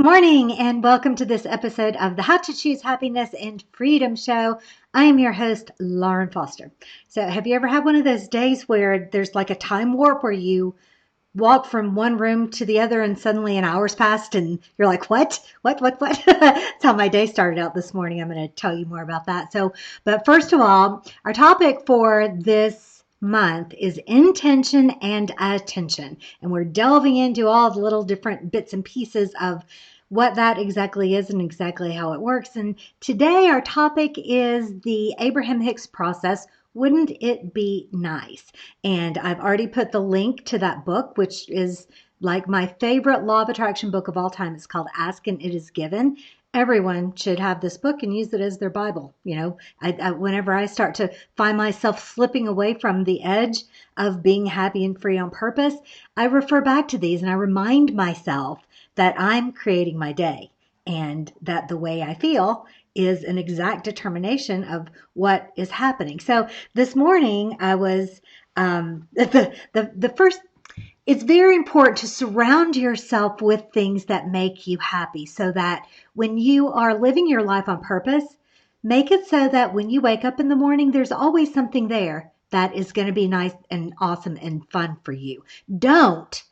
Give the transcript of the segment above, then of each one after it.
Morning and welcome to this episode of the How to Choose Happiness and Freedom Show. I am your host, Lauren Foster. So, have you ever had one of those days where there's like a time warp where you walk from one room to the other and suddenly an hour's passed and you're like, what? That's how my day started out this morning. I'm going to tell you more about that. But first of all, our topic for this month is intention and attention. And we're delving into all the little different bits and pieces of what that exactly is and exactly how it works. And today our topic is the Abraham Hicks process. Wouldn't it be nice? And I've already put the link to that book, which is like my favorite law of attraction book of all time. It's called Ask and It Is Given. Everyone should have this book and use it as their Bible. Whenever I start to find myself slipping away from the edge of being happy and free on purpose, I refer back to these and I remind myself that I'm creating my day and that the way I feel is an exact determination of what is happening. So this morning I was the first. It's very important to surround yourself with things that make you happy so that when you are living your life on purpose, make it so that when you wake up in the morning, there's always something there that is going to be nice and awesome and fun for you. Don't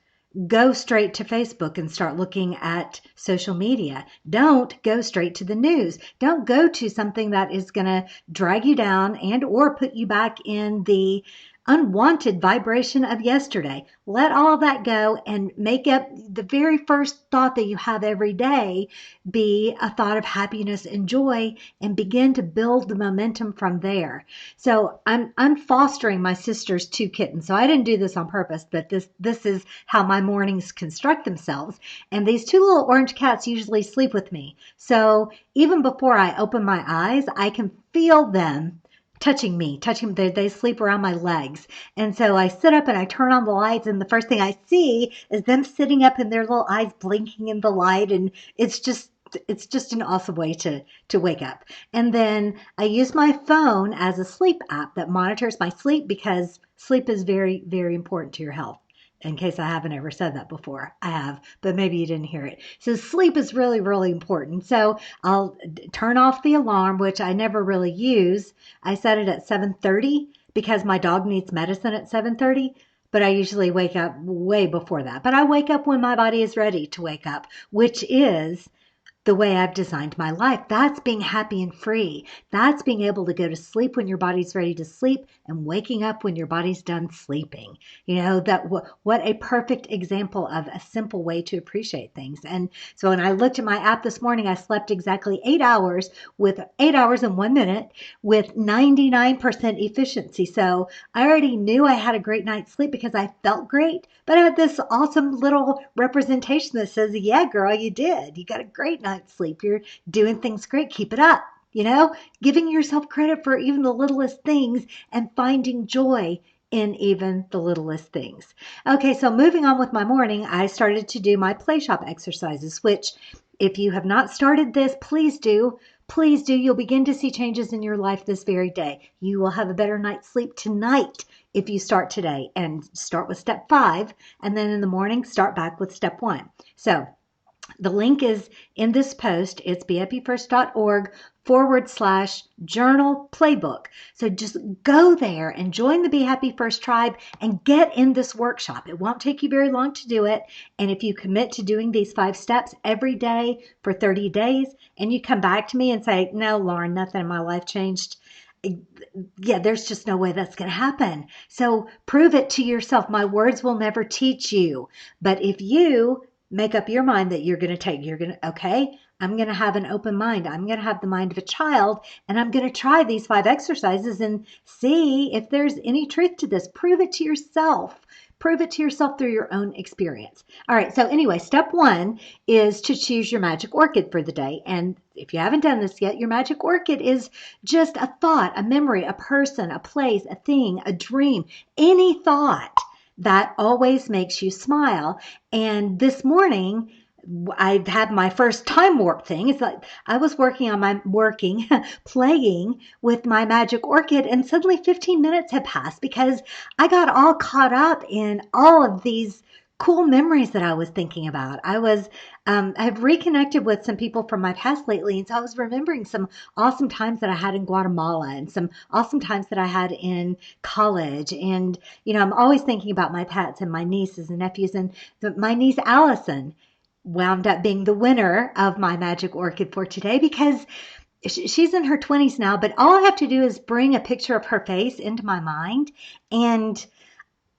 go straight to Facebook and start looking at social media. Don't go straight to the news. Don't go to something that is going to drag you down and or put you back in the unwanted vibration of yesterday. Let all that go and make up the very first thought that you have every day be a thought of happiness and joy and begin to build the momentum from there. So I'm fostering my sister's two kittens. So I didn't do this on purpose, but this is how my mornings construct themselves. And these two little orange cats usually sleep with me. So even before I open my eyes, I can feel them touching me. They sleep around my legs. And so I sit up and I turn on the lights and the first thing I see is them sitting up and their little eyes blinking in the light. And it's just an awesome way to wake up. And then I use my phone as a sleep app that monitors my sleep because sleep is very, very important to your health. In case I haven't ever said that before. I have, but maybe you didn't hear it. So sleep is really, really important. So I'll turn off the alarm, which I never really use. I set it at 7:30 because my dog needs medicine at 7:30. But I usually wake up way before that. But I wake up when my body is ready to wake up, which is the way I've designed my life. That's being happy and free. That's being able to go to sleep when your body's ready to sleep and waking up when your body's done sleeping. What a perfect example of a simple way to appreciate things. And so when I looked at my app this morning, I slept exactly 8 hours with 8 hours and 1 minute with 99% efficiency. So I already knew I had a great night's sleep because I felt great, but I had this awesome little representation that says, yeah, girl, you did. You got a great night's sleep. You're doing things great. Keep it up. Giving yourself credit for even the littlest things and finding joy in even the littlest things. Okay, so moving on with my morning, I started to do my Playshop exercises, which if you have not started this, please do. Please do. You'll begin to see changes in your life this very day. You will have a better night's sleep tonight if you start today and start with step 5. And then in the morning, start back with step 1. So the link is in this post. It's behappyfirst.org/journal playbook. So just go there and join the Be Happy First tribe and get in this workshop. It won't take you very long to do it. And if you commit to doing these 5 steps every day for 30 days and you come back to me and say, no, Lauren, nothing in my life changed. Yeah, there's just no way that's going to happen. So prove it to yourself. My words will never teach you. But if you make up your mind that okay, I'm going to have an open mind. I'm going to have the mind of a child, and I'm going to try these 5 exercises and see if there's any truth to this. Prove it to yourself. Prove it to yourself through your own experience. All right, so anyway, step 1 is to choose your magic orchid for the day. And if you haven't done this yet, your magic orchid is just a thought, a memory, a person, a place, a thing, a dream, any thought that always makes you smile. And this morning, I had my first time warp thing. It's like I was playing with my magic orchid, and suddenly 15 minutes had passed because I got all caught up in all of these cool memories that I was thinking about. I've reconnected with some people from my past lately, and so I was remembering some awesome times that I had in Guatemala and some awesome times that I had in college. And I'm always thinking about my pets and my nieces and nephews, and my niece Allison wound up being the winner of my magic orchid for today because she's in her 20s now, but all I have to do is bring a picture of her face into my mind, and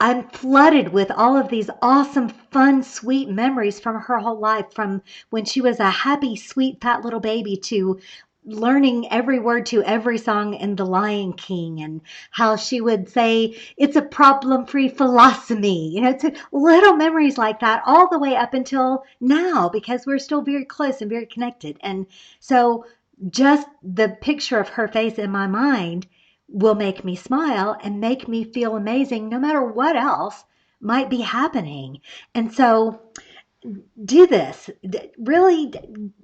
I'm flooded with all of these awesome, fun, sweet memories from her whole life, from when she was a happy, sweet, fat little baby to learning every word to every song in The Lion King, and how she would say, it's a problem-free philosophy. It's little memories like that all the way up until now, because we're still very close and very connected. And so just the picture of her face in my mind will make me smile and make me feel amazing no matter what else might be happening. And so do this. Really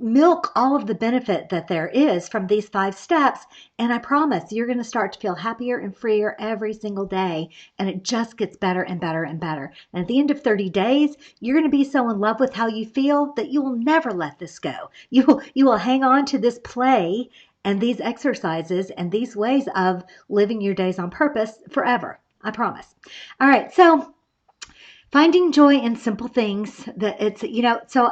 milk all of the benefit that there is from these 5 steps. And I promise you're going to start to feel happier and freer every single day. And it just gets better and better and better. And at the end of 30 days, you're going to be so in love with how you feel that you will never let this go. You will hang on to this play and these exercises and these ways of living your days on purpose forever. I promise. All right. So finding joy in simple things, that it's, so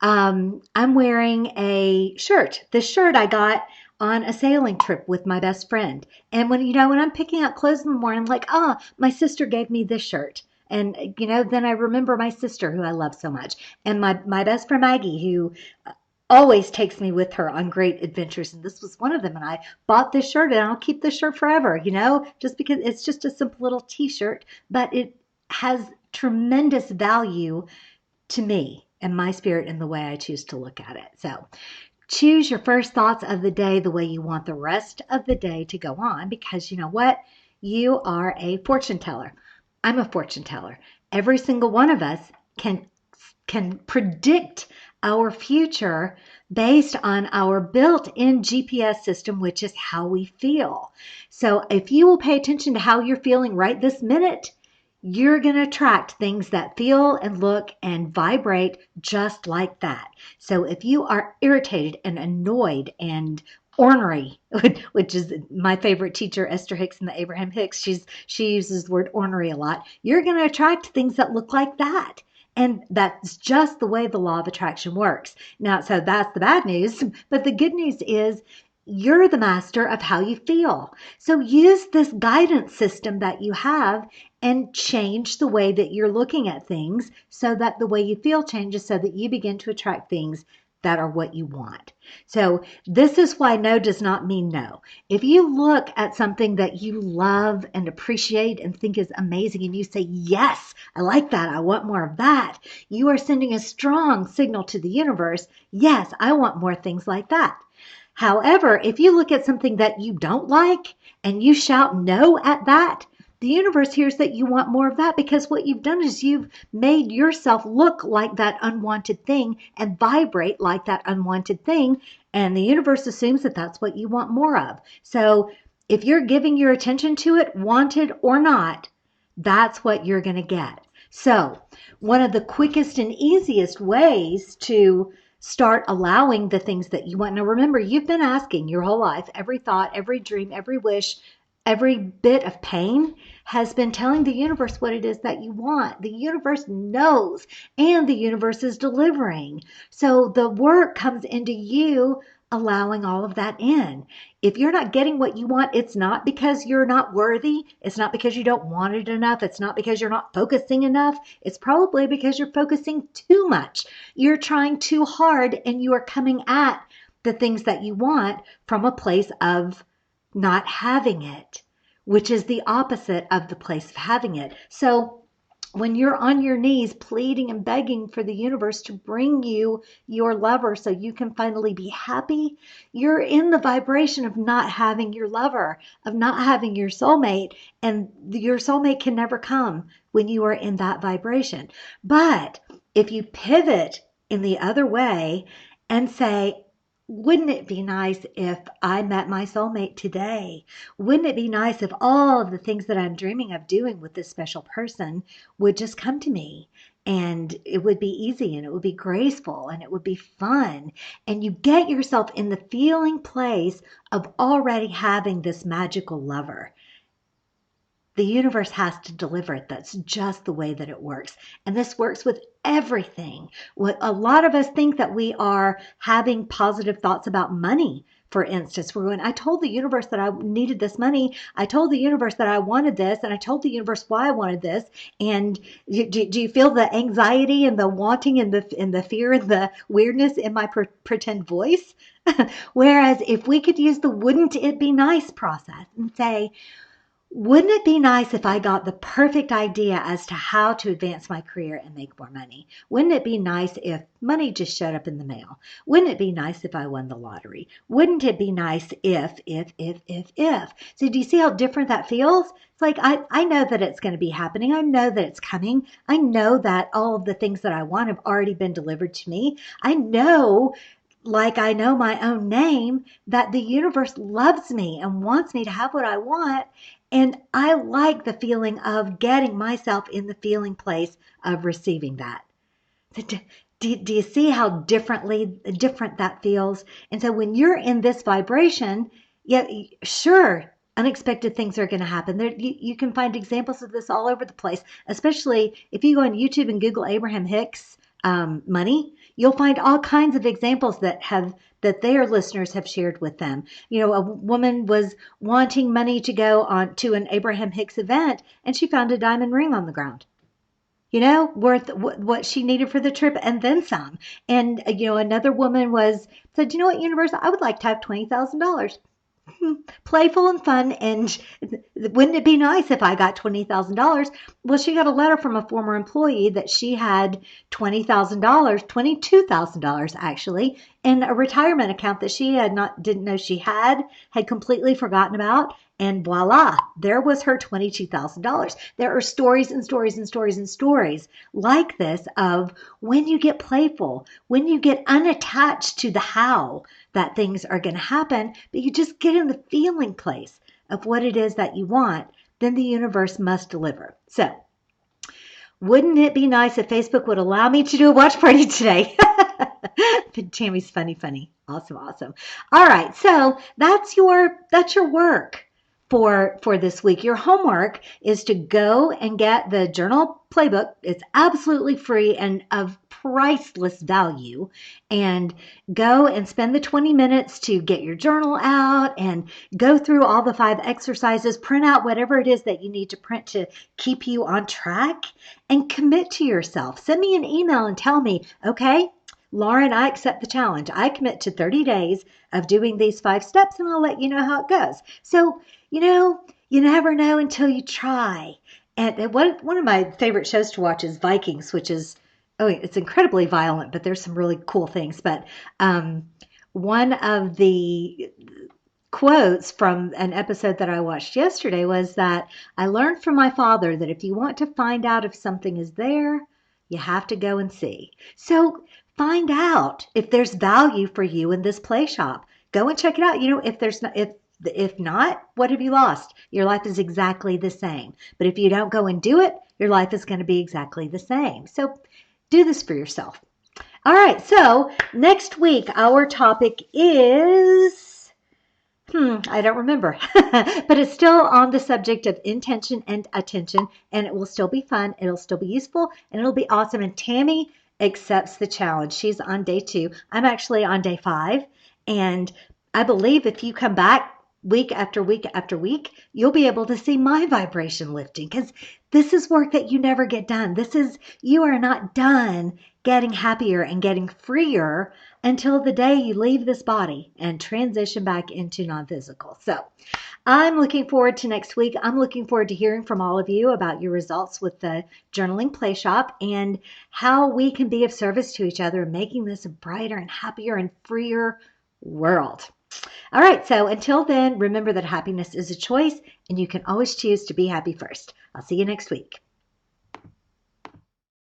I'm wearing a shirt. This shirt I got on a sailing trip with my best friend. And when I'm picking out clothes in the morning, I'm like, oh, my sister gave me this shirt. And, then I remember my sister, who I love so much, and my best friend Maggie, who always takes me with her on great adventures. And this was one of them. And I bought this shirt, and I'll keep this shirt forever, just because it's just a simple little t-shirt, but it has tremendous value to me and my spirit and the way I choose to look at it. So choose your first thoughts of the day the way you want the rest of the day to go on, because you know what? You are a fortune teller. I'm a fortune teller. Every single one of us can predict our future based on our built-in GPS system, which is how we feel. So if you will pay attention to how you're feeling right this minute, you're going to attract things that feel and look and vibrate just like that. So if you are irritated and annoyed and ornery, which is my favorite teacher, Esther Hicks and the Abraham Hicks, she uses the word ornery a lot, you're going to attract things that look like that. And that's just the way the law of attraction works. Now, so that's the bad news. But the good news is you're the master of how you feel. So use this guidance system that you have and change the way that you're looking at things so that the way you feel changes, so that you begin to attract things that are what you want. So this is why no does not mean no. If you look at something that you love and appreciate and think is amazing, and you say, yes, I like that, I want more of that, you are sending a strong signal to the universe, yes, I want more things like that. However, if you look at something that you don't like and you shout no at that, the universe hears that you want more of that, because what you've done is you've made yourself look like that unwanted thing and vibrate like that unwanted thing. And the universe assumes that that's what you want more of. So if you're giving your attention to it, wanted or not, that's what you're going to get. So one of the quickest and easiest ways to start allowing the things that you want. Now remember, you've been asking your whole life, every thought, every dream, every wish, every bit of pain has been telling the universe what it is that you want. The universe knows, and the universe is delivering. So the work comes into you allowing all of that in. If you're not getting what you want, it's not because you're not worthy. It's not because you don't want it enough. It's not because you're not focusing enough. It's probably because you're focusing too much. You're trying too hard, and you are coming at the things that you want from a place of not having it, which is the opposite of the place of having it. So when you're on your knees pleading and begging for the universe to bring you your lover so you can finally be happy, you're in the vibration of not having your lover, of not having your soulmate, and your soulmate can never come when you are in that vibration. But if you pivot in the other way and say, Wouldn't it be nice if I met my soulmate today? Wouldn't it be nice if all of the things that I'm dreaming of doing with this special person would just come to me? And it would be easy and it would be graceful and it would be fun. And you get yourself in the feeling place of already having this magical lover. The universe has to deliver it. That's just the way that it works. And this works with everything. What a lot of us think that we are having positive thoughts about money. For instance, we're going, I told the universe that I needed this money. I told the universe that I wanted this, and I told the universe why I wanted this. And do you feel the anxiety and the wanting and the fear and the weirdness in my pretend voice? Whereas if we could use the wouldn't it be nice process and say, wouldn't it be nice if I got the perfect idea as to how to advance my career and make more money? Wouldn't it be nice if money just showed up in the mail? Wouldn't it be nice if I won the lottery? Wouldn't it be nice if? So do you see how different that feels? It's like I know that it's going to be happening. I know that it's coming. I know that all of the things that I want have already been delivered to me. I know, like I know my own name, that the universe loves me and wants me to have what I want. And I like the feeling of getting myself in the feeling place of receiving that. Do you see how different that feels? And so when you're in this vibration, yeah, sure, unexpected things are going to happen. You can find examples of this all over the place, especially if you go on YouTube and Google Abraham Hicks money. You'll find all kinds of examples that their listeners have shared with them. You know, a woman was wanting money to go on to an Abraham Hicks event, and she found a diamond ring on the ground, you know, worth what she needed for the trip and then some. And, you know, another woman said, you know what, universe, I would like to have $20,000. Playful and fun. And wouldn't it be nice if I got $20,000? Well, she got a letter from a former employee that she had $20,000, $22,000 actually, in a retirement account that she didn't know she had completely forgotten about. And voila, there was her $22,000. There are stories and stories and stories and stories like this of when you get playful, when you get unattached to the how that things are going to happen, but you just get in the feeling place of what it is that you want, then the universe must deliver. So, wouldn't it be nice if Facebook would allow me to do a watch party today? Tammy's funny. Awesome. All right, so that's your work for this week. Your homework is to go and get the journal playbook. It's absolutely free and of priceless value. And go and spend the 20 minutes to get your journal out and go through all the 5 exercises, print out whatever it is that you need to print to keep you on track, and commit to yourself. Send me an email and tell me, okay, Lauren, I accept the challenge. I commit to 30 days of doing these 5 steps, and I'll let you know how it goes. So, you know, you never know until you try. And one of my favorite shows to watch is Vikings, which is, it's incredibly violent, but there's some really cool things. But one of the quotes from an episode that I watched yesterday was that I learned from my father that if you want to find out if something is there, you have to go and see. So find out if there's value for you in this play shop. Go and check it out. You know, if not, what have you lost? Your life is exactly the same. But if you don't go and do it, your life is going to be exactly the same. So do this for yourself. All right. So next week, our topic is, I don't remember, but it's still on the subject of intention and attention, and it will still be fun. It'll still be useful, and it'll be awesome. And Tammy accepts the challenge. She's on day 2. I'm actually on day 5, and I believe if you come back week after week after week, you'll be able to see my vibration lifting, because this is work that you never get done. You are not done getting happier and getting freer until the day you leave this body and transition back into non-physical. So I'm looking forward to next week. I'm looking forward to hearing from all of you about your results with the journaling play shop and how we can be of service to each other, making this a brighter and happier and freer world. All right, so until then, remember that happiness is a choice and you can always choose to be happy first. I'll see you next week.